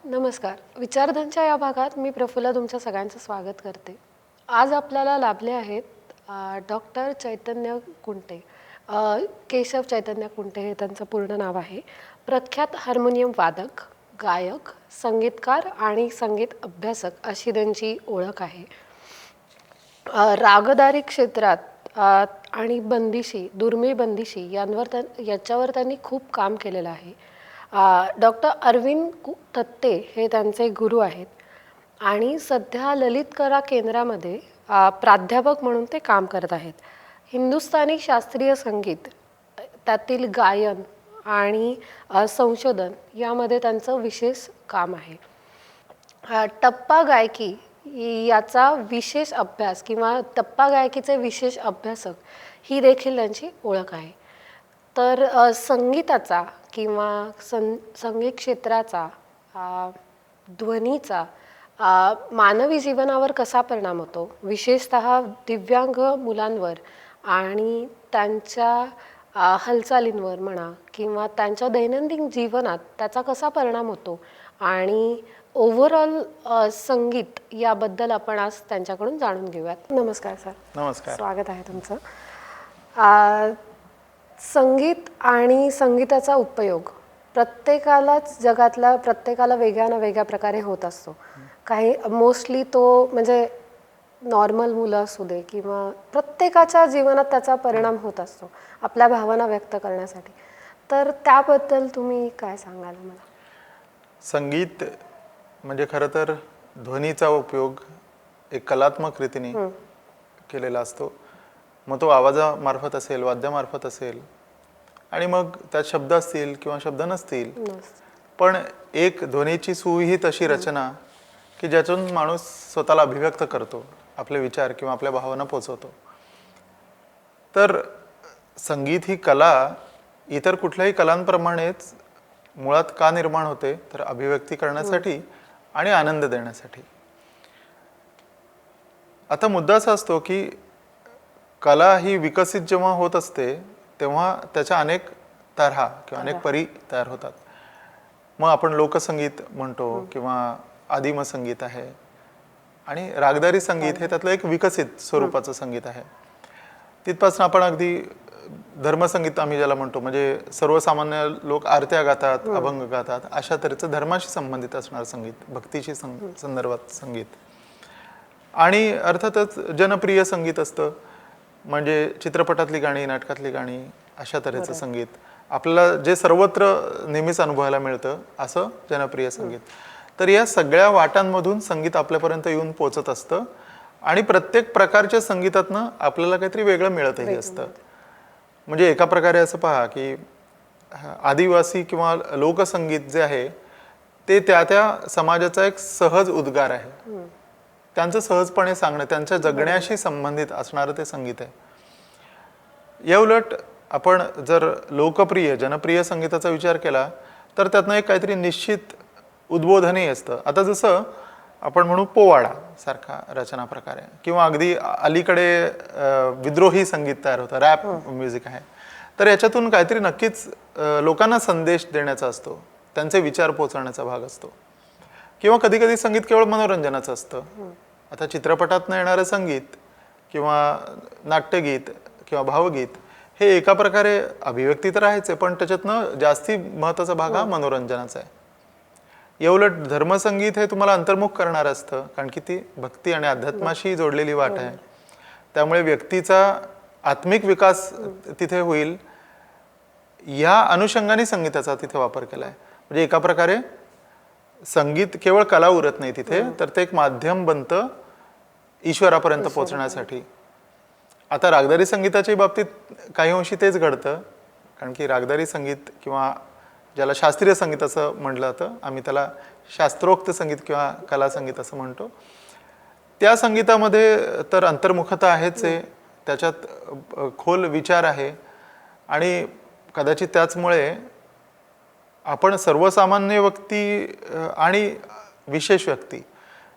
नमस्कार. विचारधांच्या या भागात मी प्रफुल्ला तुमच्या सगळ्यांचं स्वागत करते. आज आपल्याला लाभले आहेत डॉक्टर चैतन्य कुंटे. केशव चैतन्य कुंटे हे त्यांचं पूर्ण नाव आहे. प्रख्यात हार्मोनियम वादक, गायक, संगीतकार आणि संगीत अभ्यासक अशी त्यांची ओळख आहे. रागदारी क्षेत्रात आणि बंदिशी, दुर्मिळ बंदिशी याच्यावर त्यांनी खूप काम केलेलं आहे. डॉक्टर अरविंद थत्ते हे त्यांचे गुरु आहेत आणि सध्या ललित कला केंद्रामध्ये प्राध्यापक म्हणून ते काम करत आहेत. हिंदुस्थानी शास्त्रीय संगीत त्यातील गायन आणि संशोधन यामध्ये त्यांचं विशेष काम आहे. टप्पा गायकी याचा विशेष अभ्यास किंवा टप्पा गायकीचे विशेष अभ्यासक ही देखील त्यांची ओळख आहे. तर संगीताचा किंवा संगीत क्षेत्राचा ध्वनीचा मानवी जीवनावर कसा परिणाम होतो, विशेषतः दिव्यांग मुलांवर आणि त्यांच्या हालचालींवर म्हणा किंवा त्यांच्या दैनंदिन जीवनात त्याचा कसा परिणाम होतो आणि ओव्हरऑल संगीत याबद्दल आपण आज त्यांच्याकडून जाणून घेऊयात. नमस्कार सर. नमस्कार. स्वागत आहे तुमचं. संगीत आणि संगीताचा उपयोग प्रत्येकाला वेगळ्या ना वेगळ्या प्रकारे होत असतो. काही मोस्टली तो म्हणजे नॉर्मल मुलं असू दे किंवा प्रत्येकाच्या जीवनात त्याचा परिणाम होत असतो आपल्या भावना व्यक्त करण्यासाठी. तर त्याबद्दल तुम्ही काय सांगाल मला? संगीत म्हणजे खरं तर ध्वनीचा उपयोग एक कलात्मक रीतीने केलेला असतो. मग तो आवाजामार्फत असेल, वाद्यामार्फत असेल आणि मग त्यात शब्द असतील किंवा शब्द नसतील, पण एक ध्वनीची सुविहित अशी रचना की ज्यातून माणूस स्वतःला अभिव्यक्त करतो, आपले विचार किंवा आपल्या भावना पोचवतो. तर संगीत ही कला इतर कुठल्याही कलांप्रमाणेच मुळात का निर्माण होते, तर अभिव्यक्ती करण्यासाठी आणि आनंद देण्यासाठी. आता मुद्दा असा असतो की कला ही विकसित जेव्हा होत असते तेव्हा त्याच्या अनेक तऱ्हा किंवा अनेक परी तयार होतात. मग आपण लोकसंगीत म्हणतो किंवा आदिम संगीत आहे आणि रागदारी संगीत हे त्यातलं एक विकसित स्वरूपाचं संगीत आहे. तिथपासून आपण अगदी धर्मसंगीत आम्ही ज्याला म्हणतो, म्हणजे सर्वसामान्य लोक आरत्या गातात, अभंग गातात, अशा तऱ्हेचं धर्माशी संबंधित असणार संगीत, भक्तीशी संदर्भात संगीत. आणि अर्थातच जनप्रिय संगीत असतं, म्हणजे चित्रपटातली गाणी, नाटकातली गाणी, अशा तऱ्हेचं संगीत आपल्याला जे सर्वत्र नेहमीच अनुभवायला मिळतं असं जनप्रिय संगीत. तर या सगळ्या वाटांमधून संगीत आपल्यापर्यंत येऊन पोचत असतं आणि प्रत्येक प्रकारच्या संगीतातनं आपल्याला काहीतरी वेगळं मिळतही असतं. म्हणजे एका प्रकारे असं पहा की आदिवासी किंवा लोकसंगीत जे आहे ते त्या समाजाचा एक सहज उद्गार आहे. त्यांचं सहजपणे सांगणं, त्यांच्या जगण्याशी संबंधित असणारं ते संगीत आहे. या उलट आपण जर लोकप्रिय जनप्रिय संगीताचा विचार केला तर त्यातनं एक काहीतरी निश्चित उद्बोधनही असतं. आता जसं आपण म्हणू पोवाडा सारखा रचना प्रकार आहे किंवा अगदी अलीकडे विद्रोही संगीत तयार होतं, रॅप म्युझिक आहे. तर याच्यातून काहीतरी नक्कीच लोकांना संदेश देण्याचा असतो, त्यांचे विचार पोचवण्याचा भाग असतो. किंवा कधी कधी संगीत केवळ मनोरंजनाचं असतं. आता चित्रपटातनं येणारं संगीत किंवा नाट्यगीत किंवा भावगीत हे एका प्रकारे अभिव्यक्ती तर आहेच आहे, पण त्याच्यातनं जास्ती महत्त्वाचा भाग हा मनोरंजनाचा आहे. याउलट धर्मसंगीत हे तुम्हाला अंतर्मुख करणारं असतं, कारण की ती भक्ती आणि अध्यात्माशी जोडलेली वाट आहे. त्यामुळे व्यक्तीचा आत्मिक विकास तिथे होईल या अनुषंगाने संगीताचा तिथे वापर केला आहे. म्हणजे एका प्रकारे संगीत केवळ कला उरत नाही तिथे, तर ते एक माध्यम बनतं ईश्वरापर्यंत पोहोचण्यासाठी. आता रागदारी संगीताच्या बाबतीत काही अंशी तेच घडतं, कारण की रागदारी संगीत किंवा ज्याला शास्त्रीय संगीत असं म्हटलं जातं, आम्ही त्याला शास्त्रोक्त संगीत किंवा कला संगीत असं म्हणतो, त्या संगीतामध्ये तर अंतर्मुखता आहेच आहे, त्याच्यात खोल विचार आहे आणि कदाचित त्याचमुळे आपण सर्वसामान्य व्यक्ती आणि विशेष व्यक्ती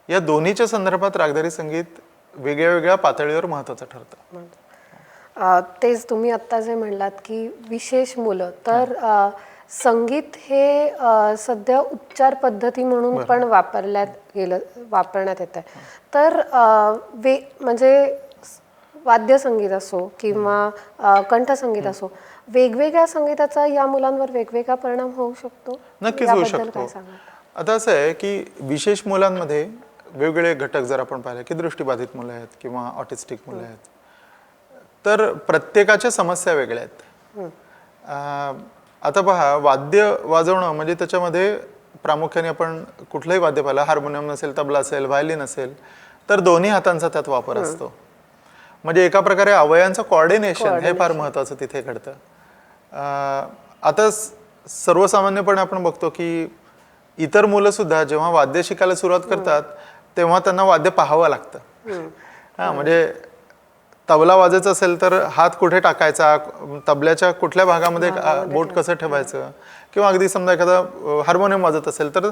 या दोन्हीच्या संदर्भात रागदारी संगीत वेगळ्या वेगळ्या पातळीवर महत्त्वाचं ठरतं. तेच तुम्ही आत्ता जे म्हणलात की विशेष मुलं, तर संगीत हे सध्या उपचार पद्धती म्हणून पण वापरण्यात येत आहे. तर म्हणजे वाद्यसंगीत असो किंवा कंठसंगीत असो, वेगवेगळ्या संगीताचा या मुलांवर वेगवेगळा परिणाम होऊ शकतो. नक्कीच होऊ याबद्दल शकतो. काय सांगाल? आता असं आहे की विशेष मुलांमध्ये वेगवेगळे घटक जर आपण पाहिले की दृष्टीबाधित मुलं आहेत किंवा ऑटिस्टिक मुलं आहेत, तर प्रत्येकाच्या समस्या वेगळ्या आहेत. आता पहा, वाद्य वाजवणं म्हणजे त्याच्यामध्ये प्रामुख्याने आपण कुठलंही वाद्य पाहिलं, हार्मोनियम असेल, तबला असेल, व्हायलिन असेल, तर दोन्ही हातांचा त्यात वापर असतो. म्हणजे एका प्रकारे अवयांचं कोऑर्डिनेशन हे फार महत्त्वाचं तिथे घडतं. आता सर्वसामान्यपणे आपण बघतो की इतर मुलं सुद्धा जेव्हा वाद्य शिकायला सुरुवात करतात तेव्हा त्यांना वाद्य पाहावं लागतं. म्हणजे तबला वाजायचं असेल तर हात कुठे टाकायचा, तबल्याच्या कुठल्या भागामध्ये बोट कसं ठेवायचं, किंवा अगदी समजा एखादा हार्मोनियम वाजत असेल तर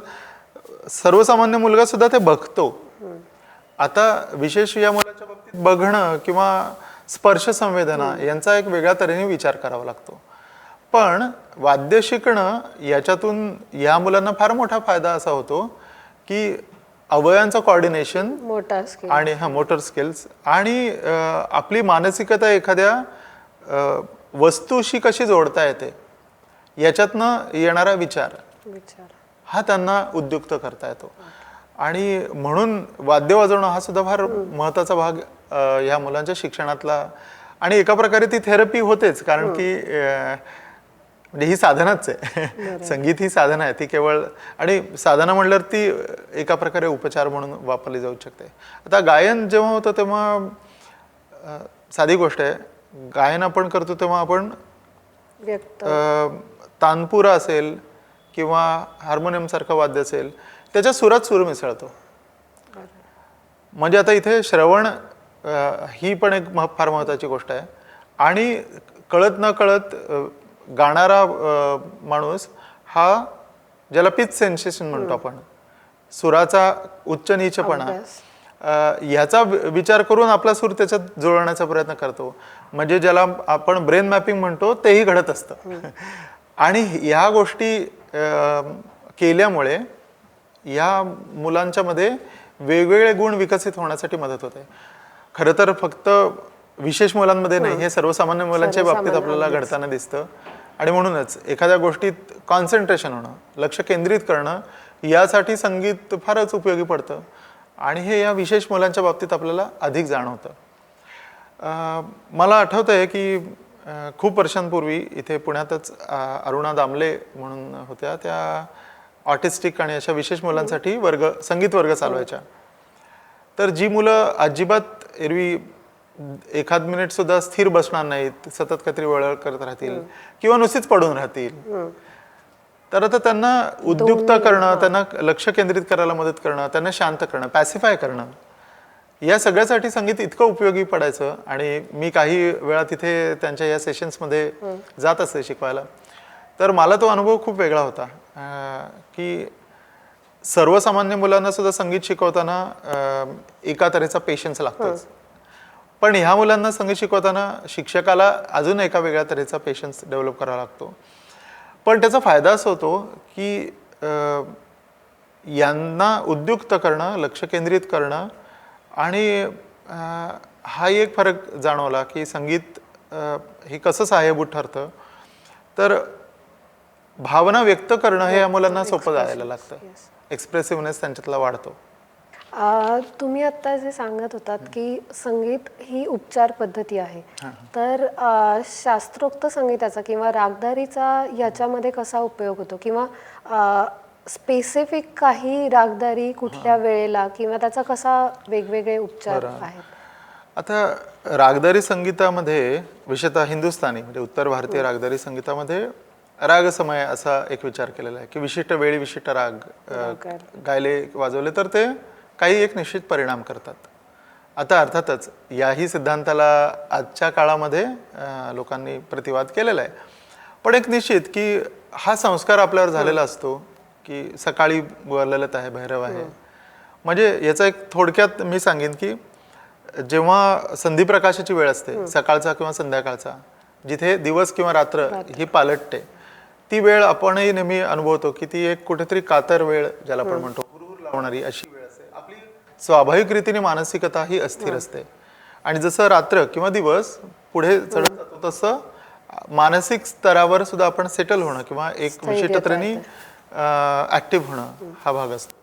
सर्वसामान्य मुलगा सुद्धा ते बघतो. आता विशेष या मुलाच्या बाबतीत बघणं किंवा स्पर्श संवेदना यांचा एक वेगळ्या तऱ्हेने विचार करावा लागतो. पण वाद्य शिकणं याच्यातून या मुलांना फार मोठा फायदा असा होतो की अवयांचं कोऑर्डिनेशन आणि मोटर स्किल्स आणि आपली मानसिकता एखाद्या वस्तूशी कशी जोडता येते याच्यातनं येणारा विचार हा त्यांना उद्युक्त करता येतो. आणि म्हणून वाद्य वाजवणं हा सुद्धा फार महत्त्वाचा भाग ह्या मुलांच्या शिक्षणातला, आणि एका प्रकारे ती थेरपी होतेच, कारण की म्हणजे ही साधनाच आहे. संगीत ही साधना आहे, ती केवळ, आणि साधना म्हणल्यावर ती एका प्रकारे उपचार म्हणून वापरली जाऊ शकते. आता गायन जेव्हा होतं तेव्हा साधी गोष्ट आहे, गायन आपण करतो तेव्हा आपण तानपुरा असेल किंवा हार्मोनियम सारखं वाद्य असेल त्याच्या सुरात सूर मिसळतो. म्हणजे आता इथे श्रवण ही पण एक फार महत्त्वाची गोष्ट आहे. आणि कळत न कळत गाणारा माणूस हा, ज्याला पिच सेन्सेशन म्हणतो आपण, सुराचा उच्च नीचपणा, ह्याचा विचार करून आपला सूर त्याच्यात जुळवण्याचा प्रयत्न करतो. म्हणजे ज्याला आपण ब्रेन मॅपिंग म्हणतो तेही घडत असतं. आणि ह्या गोष्टी केल्यामुळे या मुलांच्या मध्ये वेगवेगळे गुण विकसित होण्यासाठी मदत होते. खरं तर फक्त विशेष मुलांमध्ये नाही, हे सर्वसामान्य मुलांच्या बाबतीत आपल्याला घडताना दिसतं. आणि म्हणूनच एखाद्या गोष्टीत कॉन्सन्ट्रेशन होणं, लक्ष केंद्रित करणं, यासाठी संगीत फारच उपयोगी पडतं. आणि हे या विशेष मुलांच्या बाबतीत आपल्याला अधिक जाणवतं. मला आठवतं आहे की खूप वर्षांपूर्वी इथे पुण्यातच अरुणा दामले म्हणून होत्या, त्या ऑटिस्टिक आणि अशा विशेष मुलांसाठी संगीत वर्ग चालवायच्या. तर जी मुलं अजिबात एरवी एखाद मिनिट सुद्धा स्थिर बसणार नाहीत, सतत काहीतरी वळवळ करत राहतील किंवा नुसतीच पडून राहतील, तर आता त्यांना उद्युक्त करणं, त्यांना लक्ष केंद्रित करायला मदत करणं, त्यांना शांत करणं, पॅसिफाय करणं, या सगळ्यासाठी संगीत इतकं उपयोगी पडायचं. आणि मी काही वेळा तिथे त्यांच्या या सेशन्समध्ये जात असते शिकवायला. तर मला तो अनुभव खूप वेगळा होता की सर्वसामान्य मुलांना सुद्धा संगीत शिकवताना एका तऱ्हेचा पेशन्स लागतोच, पण ह्या मुलांना संगीत शिकवताना शिक्षकाला अजून एका वेगळ्या तऱ्हेचा पेशन्स डेव्हलप करावा लागतो. पण त्याचा फायदा असा होतो की यांना उद्युक्त करणं, लक्ष केंद्रित करणं, आणि हा एक फरक जाणवला की संगीत हे कसं सहाय्यभूत ठरतं, तर भावना व्यक्त करणं हे या मुलांना सोपं जायला लागतं. एक्सप्रेसिव्हनेस त्यांच्यातला वाढतो. तुम्ही आता जे सांगत होतात की संगीत ही उपचार पद्धती आहे, तर शास्त्रोक्त संगीताचा किंवा रागदारीचा याच्यामध्ये कसा उपयोग होतो, किंवा स्पेसिफिक काही रागदारी कुठल्या वेळेला, किंवा त्याचा कसा वेगवेगळे उपचार आहेत? आता रागदारी संगीतामध्ये, विशेषतः हिंदुस्थानी म्हणजे उत्तर भारतीय रागदारी संगीतामध्ये रागसमय असा एक विचार केलेला आहे की विशिष्ट वेळी विशिष्ट राग गायले वाजवले तर ते काही एक निश्चित परिणाम करतात. आता अर्थातच याही सिद्धांताला आजच्या काळामध्ये लोकांनी प्रतिवाद केलेला आहे, पण एक निश्चित की हा संस्कार आपल्यावर झालेला असतो की सकाळी ललित आहे, भैरव आहे. म्हणजे याचा एक थोडक्यात मी सांगेन की जेव्हा संधिप्रकाशाची वेळ असते, सकाळचा किंवा संध्याकाळचा, जिथे दिवस किंवा रात्र ही पालटते, ती वेळ आपणही नेहमी अनुभवतो की ती एक कुठेतरी कातर वेळ ज्याला आपण म्हणतो, हुरहुर लावणारी अशी वेळ असते. आपली स्वाभाविक रीतीने मानसिकता ही अस्थिर असते आणि जसं रात्र किंवा दिवस पुढे चढत जातो तसं मानसिक स्तरावर सुद्धा आपण सेटल होणं किंवा एक विशिष्ट तऱ्हेने ऍक्टिव्ह होणं हा भाग असतो.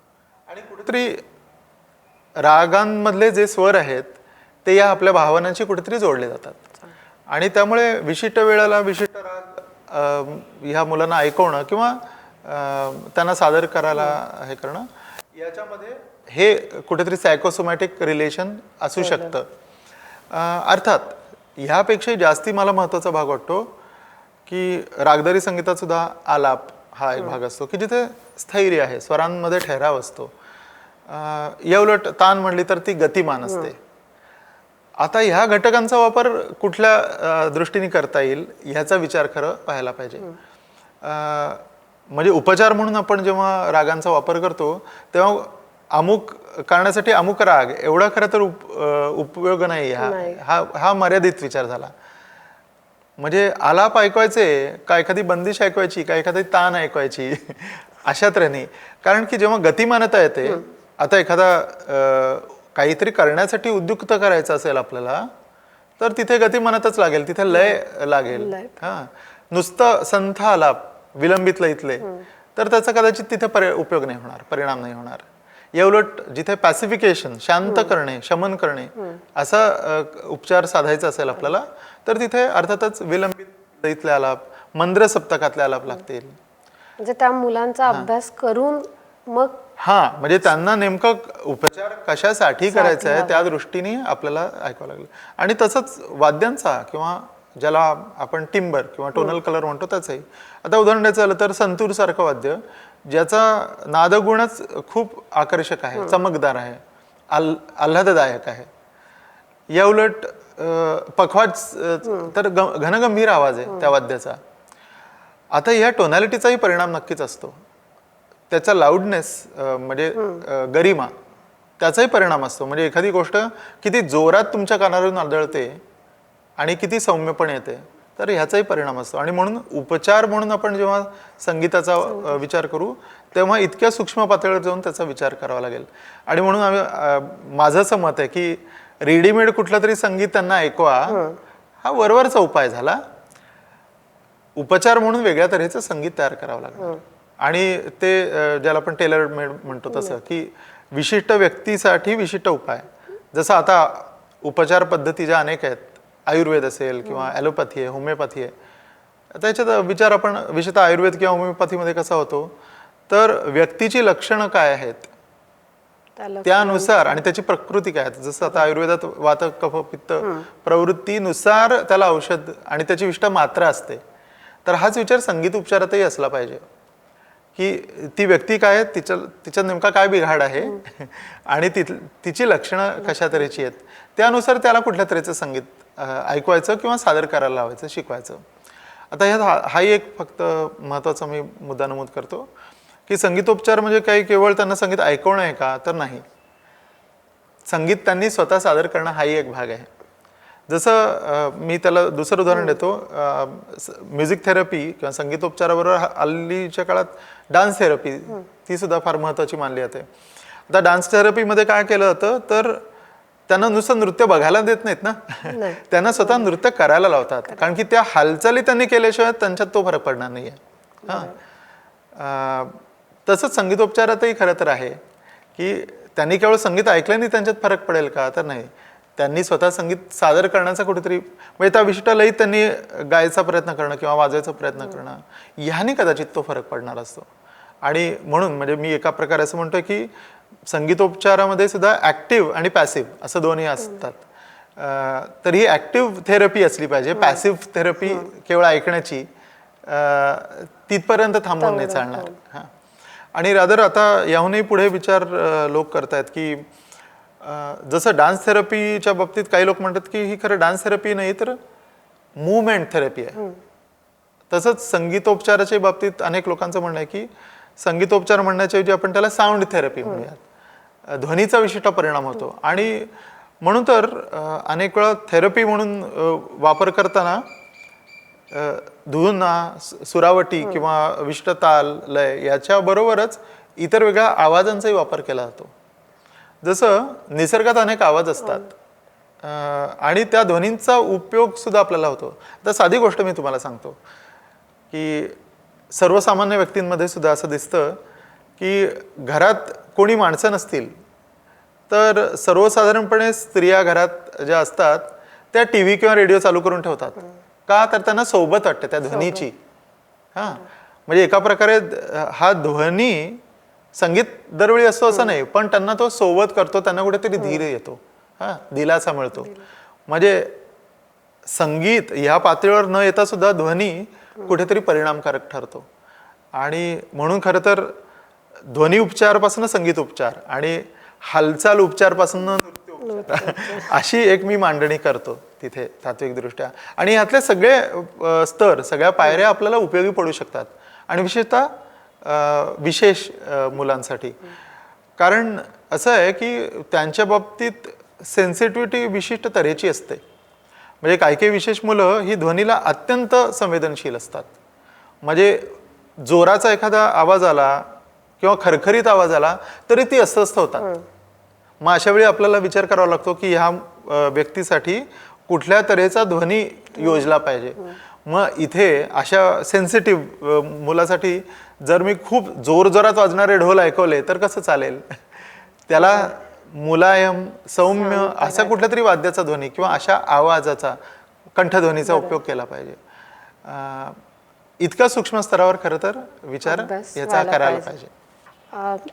आणि कुठेतरी रागांमधले जे स्वर आहेत ते या आपल्या भावनांशी कुठेतरी जोडले जातात आणि त्यामुळे विशिष्ट वेळेला विशिष्ट राग ह्या मुलांना ऐकवणं किंवा त्यांना सादर करायला हे करणं, याच्यामध्ये हे कुठेतरी सायकोसोमॅटिक रिलेशन असू शकतं. अर्थात ह्यापेक्षा जास्ती मला महत्त्वाचा भाग वाटतो की रागदारी संगीतात सुद्धा आलाप हा एक भाग असतो की जिथे स्थैर्य आहे, स्वरांमध्ये ठहराव असतो. या उलट तान म्हणली तर ती गतिमान असते. आता ह्या घटकांचा वापर कुठल्या दृष्टीने करता येईल ह्याचा विचार खरं पाहायला पाहिजे. म्हणजे उपचार म्हणून आपण जेव्हा रागांचा वापर करतो तेव्हा अमुक करण्यासाठी अमुक राग एवढा खरं तर उपयोग नाही. हा मर्यादित विचार झाला. म्हणजे आलाप ऐकवायचे का एखादी बंदिश ऐकवायची का एखादी तान ऐकवायची अशा तऱ्हेने. कारण की जेव्हा गतिमानता येते, आता एखादा काहीतरी करण्यासाठी उद्युक्त करायचं असेल आपल्याला तर तिथे गतिमानताच लागेल, तिथे लय लागेल. हा, नुसतं संथ आलाप विलंबित लयीतले तर त्याचा कदाचित तिथे उपयोग नाही होणार, परिणाम नाही होणार. या उलट जिथे पॅसिफिकेशन, शांत करणे, शमन करणे असा उपचार साधायचा असेल आपल्याला तर तिथे अर्थातच विलंबित लयीतले आलाप, मंद्र सप्तकातले आलाप लागतील. म्हणजे त्या मुलांचा अभ्यास करून मग म्हणजे त्यांना नेमकं उपचार कशासाठी करायचा आहे त्या दृष्टीने आपल्याला ऐकावं लागलं. आणि तसंच वाद्यांचा किंवा ज्याला आपण टिंबर किंवा टोनल कलर म्हणतो त्याचंही. आता उदाहरण द्यायचं झालं तर संतूर सारखं वाद्य ज्याचा नादगुणच खूप आकर्षक आहे, चमकदार आहे, आल्हाददायक आहे. या उलट पखवाज तर घनगंभीर आवाज आहे त्या वाद्याचा. आता ह्या टोनॅलिटीचाही परिणाम नक्कीच असतो. त्याचा लाऊडनेस म्हणजे गरिमा त्याचाही परिणाम असतो. म्हणजे एखादी गोष्ट किती जोरात तुमच्या कानावरून आदळते आणि किती सौम्यपणे येते तर ह्याचाही परिणाम असतो. आणि म्हणून उपचार म्हणून आपण जेव्हा संगीताचा विचार करू तेव्हा इतक्या सूक्ष्म पातळीवर जाऊन त्याचा विचार करावा लागेल. आणि म्हणून माझं असं मत आहे की रेडीमेड कुठलं तरी संगीत त्यांना ऐकवा हा वरवरचा उपाय झाला. उपचार म्हणून वेगळ्या तऱ्हेचं संगीत तयार करावं लागलं. आणि ते ज्याला आपण टेलर मेड म्हणतो तसं की विशिष्ट व्यक्तीसाठी विशिष्ट उपाय. जसं आता उपचार पद्धती ज्या अनेक आहेत, आयुर्वेद असेल किंवा ॲलोपॅथी आहे, होमिओपॅथी आहे. आता याच्यात विचार आपण विशेषतः आयुर्वेद किंवा होमिओपॅथीमध्ये कसा होतो तर व्यक्तीची लक्षणं काय आहेत त्यानुसार आणि त्याची प्रकृती काय आहे. जसं आता आयुर्वेदात वात कफ पित्त प्रवृत्तीनुसार त्याला औषध आणि त्याची विशिष्ट मात्रा असते. तर हाच विचार संगीत उपचारातही असला पाहिजे की ती व्यक्ती काय आहे, तिच्या नेमका काय बिघाड आहे आणि तिची लक्षणं कशा तऱ्हेची आहेत त्यानुसार त्याला कुठल्या तऱ्हेचं संगीत ऐकवायचं किंवा सादर करायला लावायचं, शिकवायचं. आता ह्यात हाही एक फक्त महत्त्वाचा मी मुद्दा नमूद करतो की संगीतोपचार म्हणजे काही केवळ त्यांना संगीत ऐकवणं आहे का तर नाही. संगीत त्यांनी स्वतः सादर करणं हाही एक भाग आहे. जसं मी त्याला दुसरं उदाहरण देतो. म्युझिक थेरपी किंवा संगीतोपचाराबरोबर हल्लीच्या काळात डान्स थेरपी ती सुद्धा फार महत्त्वाची मानली जाते. आता डान्स थेरपीमध्ये काय केलं जातं तर त्यांना नुसतं नृत्य बघायला देत नाहीत ना, त्यांना स्वतः नृत्य करायला लावतात. कारण की त्या हालचाली त्यांनी केल्याशिवाय त्यांच्यात तो फरक पडणार नाही आहे. हां, तसंच संगीतोपचारातही खरं तर आहे की त्यांनी केवळ संगीत ऐकल्याने त्यांच्यात फरक पडेल का तर नाही. त्यांनी स्वतः संगीत सादर करण्याचा कुठेतरी म्हणजे त्या विशिष्ट लयीत त्यांनी गायचा प्रयत्न करणं किंवा वाजवायचा प्रयत्न करणं ह्याने कदाचित तो फरक पडणार असतो. आणि म्हणून म्हणजे मी एका प्रकारे असं म्हणतोय की संगीतोपचारामध्ये सुद्धा ॲक्टिव्ह आणि पॅसिव्ह असं दोन्ही असतात. तर ही ॲक्टिव्ह थेरपी असली पाहिजे. पॅसिव्ह थेरपी केवळ ऐकण्याची तिथपर्यंत थांबवून नाही चालणार. हां, आणि रादर आता याहूनही पुढे विचार लोक करतायत की जसं डान्स थेरपीच्या बाबतीत काही लोक म्हणतात की ही खरं डान्स थेरपी नाही तर मूवमेंट थेरपी आहे. तसंच संगीतोपचाराच्या बाबतीत अनेक लोकांचं म्हणणं आहे की संगीतोपचार म्हणण्याच्या ऐवजी आपण त्याला साऊंड थेरपी म्हणूयात. ध्वनीचा विशिष्ट परिणाम होतो. आणि म्हणून तर अनेक वेळा थेरपी म्हणून वापर करताना धुना, सुरावटी किंवा विशिष्ट ताल, लय याच्याबरोबरच इतर वेगळ्या आवाजांचाही वापर केला जातो. जसं निसर्गात अनेक आवाज असतात आणि त्या ध्वनींचा उपयोग सुद्धा आपल्याला होतो. आता साधी गोष्ट मी तुम्हाला सांगतो की सर्वसामान्य व्यक्तींमध्ये सुद्धा असं दिसतं की घरात कोणी माणसं नसतील तर सर्वसाधारणपणे स्त्रिया घरात ज्या असतात त्या टी व्ही किंवा रेडिओ चालू करून ठेवतात. का? तर त्यांना सोबत वाटते त्या ध्वनीची. हां, म्हणजे एका प्रकारे हा ध्वनी संगीत दरवेळी असतो असं नाही, पण त्यांना तो सोबत करतो, त्यांना कुठेतरी धीर येतो, हां, दिलासा मिळतो. म्हणजे संगीत ह्या पातळीवर न येता सुद्धा ध्वनी कुठेतरी परिणामकारक ठरतो. आणि म्हणून खरं तर ध्वनी उपचारपासून संगीत उपचार आणि हालचाल उपचारपासून नृत्य उपचार अशी एक मी मांडणी करतो तिथे तात्विकदृष्ट्या. आणि यातले सगळे स्तर, सगळ्या पायऱ्या आपल्याला उपयोगी पडू शकतात आणि विशेषतः विशेष मुलांसाठी. कारण असं आहे की त्यांच्या बाबतीत सेन्सिटिव्हिटी विशिष्ट तऱ्हेची असते. म्हणजे काही काही विशेष मुलं ही ध्वनीला अत्यंत संवेदनशील असतात. म्हणजे जोराचा एखादा आवाज आला किंवा खरखरीत आवाज आला तरी ती अस्वस्थ होतात. मग अशा वेळी आपल्याला विचार करावा लागतो की ह्या व्यक्तीसाठी कुठल्या तऱ्हेचा ध्वनी योजला पाहिजे. मग इथे अशा सेन्सिटिव्ह मुलासाठी जर मी खूप जोरजोरात वाजणारे ढोल ऐकवले तर कसं चालेल? त्याला मुलायम, सौम्य असा कुठल्या तरी वाद्याचा ध्वनी किंवा अशा आवाजाचा, कंठध्वनीचा उपयोग केला पाहिजे. इतका सूक्ष्म स्तरावर खरं तर विचार याचा करायला पाहिजे.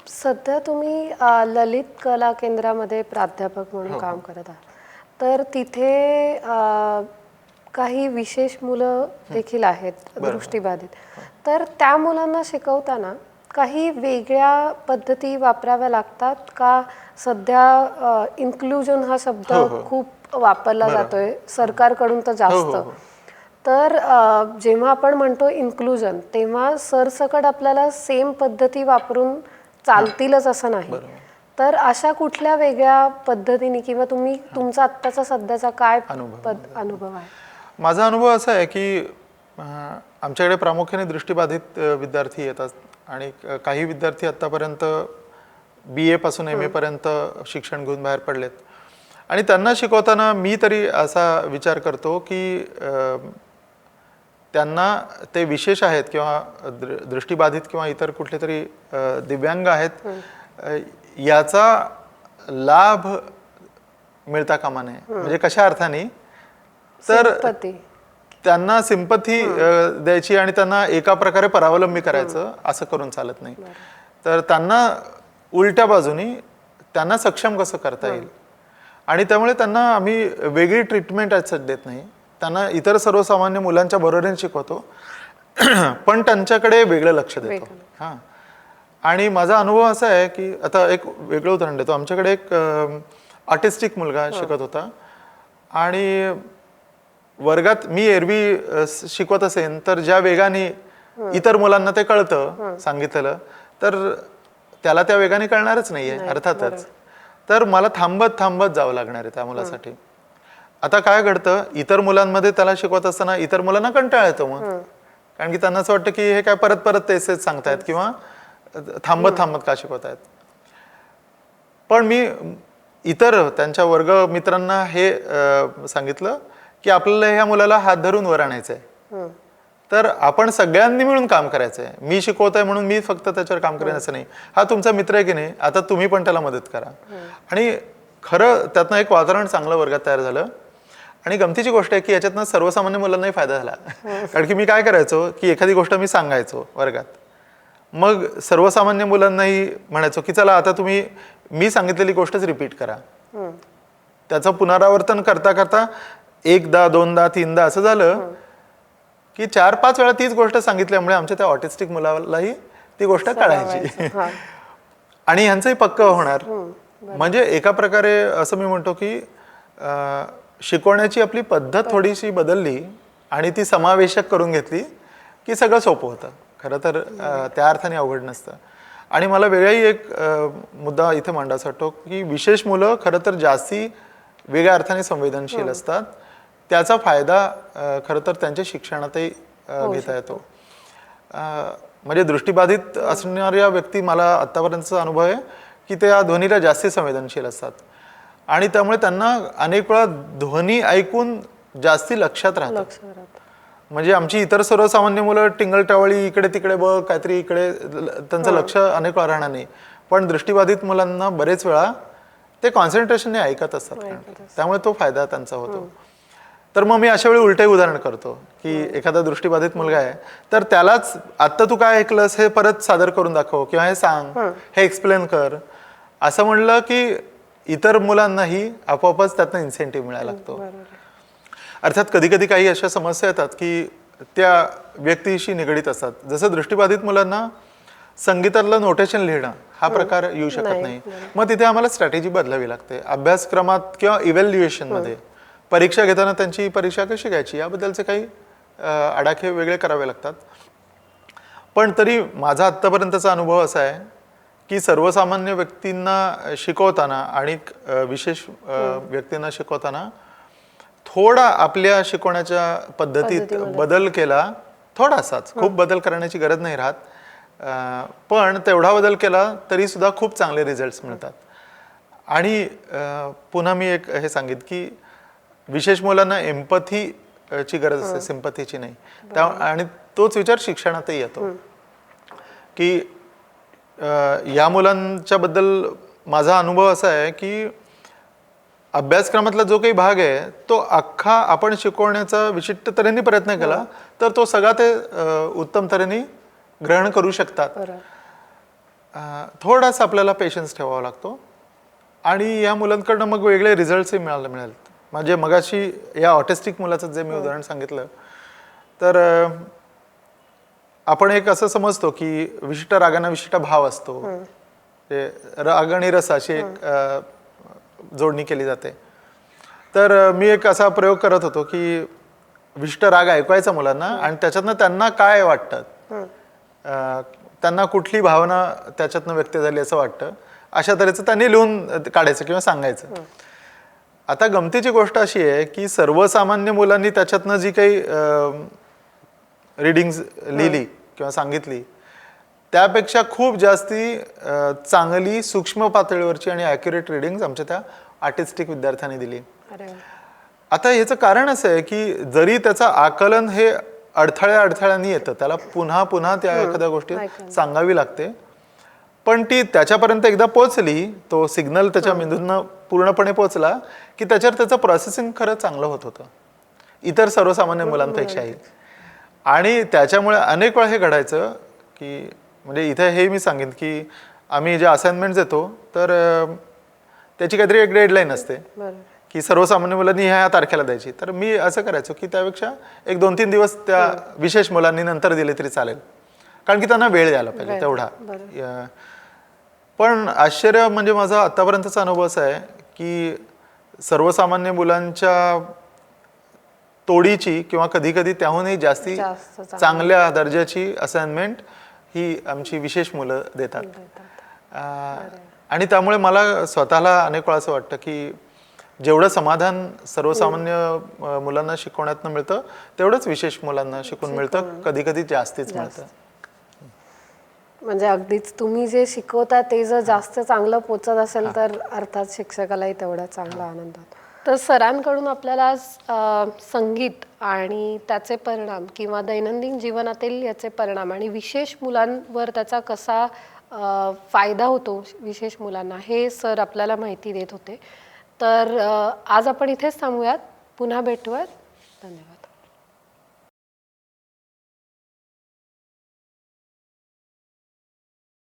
सध्या तुम्ही ललित कला केंद्रामध्ये प्राध्यापक म्हणून काम करत आहात. तर तिथे काही विशेष मुलं देखील आहेत दृष्टिबाधित. तर त्या मुलांना शिकवताना काही वेगळ्या पद्धती वापराव्या लागतात का? सध्या इन्क्लुजन हा शब्द खूप वापरला जातोय सरकारकडून तर जास्त. तर जेव्हा आपण म्हणतो इन्क्लुजन तेव्हा सरसकट आपल्याला सेम पद्धती वापरून चालतीलच असं नाही. तर अशा कुठल्या वेगळ्या पद्धतीने किंवा तुम्ही तुमचा आत्ताचा सध्याचा काय अनुभव आहे? माझा अनुभव असा आहे की आमच्याकडे प्रामुख्याने दृष्टिबाधित विद्यार्थी येतात आणि काही विद्यार्थी आत्तापर्यंत BA पासून MA पर्यंत शिक्षण घेऊन बाहेर पडलेत. आणि त्यांना शिकवताना मी तरी असा विचार करतो की त्यांना ते विशेष आहेत किंवा दृष्टिबाधित किंवा इतर कुठले तरी दिव्यांग आहेत याचा लाभ मिळता कामा नये. म्हणजे कशा अर्थाने? तर त्यांना सिंपथी द्यायची आणि त्यांना एका प्रकारे परावलंबी करायचं असं करून चालत नाही. तर त्यांना उलट्या बाजूनी त्यांना सक्षम कसं करता येईल आणि त्यामुळे त्यांना आम्ही वेगळी ट्रीटमेंट असं देत नाही. त्यांना इतर सर्वसामान्य मुलांच्या बरोबरीने शिकवतो पण त्यांच्याकडे वेगळं लक्ष देतो. हां, आणि माझा अनुभव असा आहे की आता एक वेगळं उदाहरण देतो. आमच्याकडे एक ऑटिस्टिक मुलगा शिकत होता आणि वर्गात मी एरवी शिकवत असेन तर ज्या वेगाने इतर मुलांना ते कळतं सांगितलेलं तर त्याला त्या वेगाने कळणारच नाहीये अर्थातच. तर मला थांबत थांबत जावं लागणार आहे त्या मुलासाठी. आता काय घडतं, इतर मुलांमध्ये त्याला शिकवत असताना इतर मुलांना कंटाळा येतो मग, कारण की त्यांना असं वाटतं की हे काय परत परत तेच सांगतायत किंवा थांबत थांबत का शिकवतायत. पण मी इतर त्यांच्या वर्ग मित्रांना हे सांगितलं की आपल्याला ह्या मुलाला हात धरून वर आणायचंय. तर आपण सगळ्यांनी मिळून काम करायचंय. मी शिकवतोय म्हणून मी फक्त त्याच्यावर काम करेन असं नाही. हा तुमचा मित्र आहे की नाही, आता तुम्ही पण त्याला मदत करा. आणि खरं त्यातनं एक वातावरण चांगलं वर्गात तयार झालं. आणि गमतीची गोष्ट आहे की याच्यातनं सर्वसामान्य मुलांनाही फायदा झाला. कारण की मी काय करायचो की एखादी गोष्ट मी सांगायचो वर्गात, मग सर्वसामान्य मुलांनाही म्हणायचो की चला आता तुम्ही मी सांगितलेली गोष्टच रिपीट करा. त्याचं पुनरावर्तन करता करता एकदा दोनदा तीनदा असं झालं की 4-5 वेळा तीच गोष्ट सांगितल्यामुळे आमच्या त्या ऑटिस्टिक मुलालाही ती गोष्ट कळायची आणि ह्यांचंही पक्क होणार. म्हणजे एका प्रकारे असं मी म्हणतो की शिकवण्याची आपली पद्धत थोडीशी बदलली आणि ती समावेशक करून घेतली की सगळं सोपं होतं. खरं तर त्या अर्थाने अवघड नसतं. आणि मला वेगळाही एक मुद्दा इथे मांडायचा वाटतो की विशेष मुलं खरं तर जास्ती वेगळ्या अर्थाने संवेदनशील असतात. त्याचा फायदा खरं तर त्यांच्या शिक्षणातही घेता येतो. म्हणजे दृष्टीबाधित असणाऱ्या व्यक्ती, मला आत्तापर्यंतचा अनुभव आहे की त्या ध्वनीला जास्ती संवेदनशील असतात आणि त्यामुळे त्यांना अनेक वेळा ध्वनी ऐकून जास्ती लक्षात राहतं. म्हणजे आमची इतर सर्वसामान्य मुलं टिंगल टावळी इकडे तिकडे बघ काहीतरी इकडे, त्यांचं लक्ष अनेक वेळा राहणार नाही. पण दृष्टीबाधित मुलांना बरेच वेळा ते कॉन्सन्ट्रेशनने ऐकत असतात, त्यामुळे तो फायदा त्यांचा होतो. तर मग मी अशा वेळी उलटही उदाहरण करतो की एखादा दृष्टीबाधित मुलगा आहे तर त्यालाच आत्ता तू काय ऐकलंस हे परत सादर करून दाखव किंवा हे सांग, हे एक्सप्लेन कर असं म्हणलं की इतर मुलांनाही आपोआपच त्यातनं इन्सेंटिव्ह मिळायला लागतो. अर्थात कधी कधी काही अशा समस्या येतात की त्या व्यक्तीशी निगडीत असतात. जसं दृष्टीबाधित मुलांना संगीतातलं नोटेशन लिहिणं हा प्रकार येऊ शकत नाही, मग तिथे आम्हाला स्ट्रॅटेजी बदलावी लागते. अभ्यासक्रमात किंवा इव्हॅल्युएशनमध्ये परीक्षा घेताना त्यांची परीक्षा कशी घ्यायची याबद्दलचे काही आडाखे वेगळे करावे लागतात. पण तरी माझा आत्तापर्यंतचा अनुभव असा आहे की सर्वसामान्य व्यक्तींना शिकवताना आणि विशेष व्यक्तींना शिकवताना थोडा आपल्या शिकवण्याच्या पद्धतीत बदल केला, थोडासाच, खूप बदल करण्याची गरज नाही राहत, पण तेवढा बदल केला तरी सुद्धा खूप चांगले रिझल्ट्स मिळतात. आणि पुन्हा मी एक हे सांगित की विशेष मुलांना एम्पथीची गरज असते, सिंपथीची नाही. आणि तोच विचार शिक्षणातही येतो की या मुलांच्या बद्दल माझा अनुभव असा आहे की अभ्यासक्रमातला जो काही भाग आहे तो अख्खा आपण शिकवण्याचा विशिष्ट तऱ्हेने प्रयत्न केला तर तो सगळा ते उत्तम तऱ्हेने ग्रहण करू शकतात. थोडासा आपल्याला पेशन्स ठेवावा लागतो आणि या मुलांकडनं मग वेगळे रिझल्ट्सही मिळेल. म्हणजे मगाशी या ऑटिस्टिक मुलाचं जे मी उदाहरण सांगितलं तर आपण एक असं समजतो की विशिष्ट रागांना विशिष्ट भाव असतो, राग आणि रस अशी एक जोडणी केली जाते. तर मी एक असा प्रयोग करत होतो की विशिष्ट राग ऐकवायचा मुलांना आणि त्याच्यातनं त्यांना काय वाटतं, त्यांना कुठली भावना त्याच्यातनं व्यक्त झाली असं वाटतं, अशा तऱ्हेचं त्यांनी लिहून काढायचं किंवा सांगायचं. आता गमतीची गोष्ट अशी आहे की सर्वसामान्य मुलांनी त्याच्यातनं जी काही रीडिंग्स लिहिली किंवा सांगितली त्यापेक्षा खूप जास्ती चांगली सूक्ष्म पातळीवरची आणि ॲक्युरेट रीडिंग्स आमच्या त्या आर्टिस्टिक विद्यार्थ्यांनी दिली. आता ह्याचं कारण असं आहे की जरी त्याचं आकलन हे अडथळ्याने येतं, त्याला पुन्हा पुन्हा त्या एखाद्या गोष्टी सांगावी लागते, पण ती त्याच्यापर्यंत एकदा पोचली, तो सिग्नल त्याच्या मेंदूतनं पूर्णपणे पोचला की त्याच्यावर त्याचं प्रोसेसिंग खरं चांगलं होत होतं इतर सर्वसामान्य मुलांपेक्षाही. आणि त्याच्यामुळे अनेक वेळा हे घडायचं की म्हणजे इथे हे मी सांगेन की आम्ही जे असाइनमेंट देतो तर त्याची काहीतरी एक डेडलाईन असते की सर्वसामान्य मुलांनी ह्या तारखेला द्यायची. तर मी असं करायचो की त्यापेक्षा एक 2-3 दिवस त्या विशेष मुलांनी नंतर दिले तरी चालेल, कारण की त्यांना वेळ द्यायला पाहिजे तेवढा. पण आश्चर्य म्हणजे माझा आत्तापर्यंतचा अनुभव असा आहे की सर्वसामान्य मुलांच्या तोडीची किंवा कधी कधी त्याहूनही जास्ती चांगल्या दर्जाची असाइनमेंट ही आमची विशेष मुलं देतात. आणि त्यामुळे मला स्वतःला अनेक वेळा असं वाटतं की जेवढं समाधान सर्वसामान्य मुलांना शिकवण्यातनं मिळतं तेवढंच विशेष मुलांना शिकून मिळतं, कधी कधी जास्तीच मिळतं. म्हणजे अगदीच तुम्ही जे शिकवता ते जर जास्त चांगलं पोचत असेल तर अर्थात शिक्षकालाही तेवढा चांगला आनंद होतो. तर सरांकडून आपल्याला आज संगीत आणि त्याचे परिणाम किंवा दैनंदिन जीवनातील याचे परिणाम आणि विशेष मुलांवर त्याचा कसा फायदा होतो विशेष मुलांना हे सर आपल्याला माहिती देत होते. तर आज आपण इथेच थांबूयात, पुन्हा भेटूयात. धन्यवाद.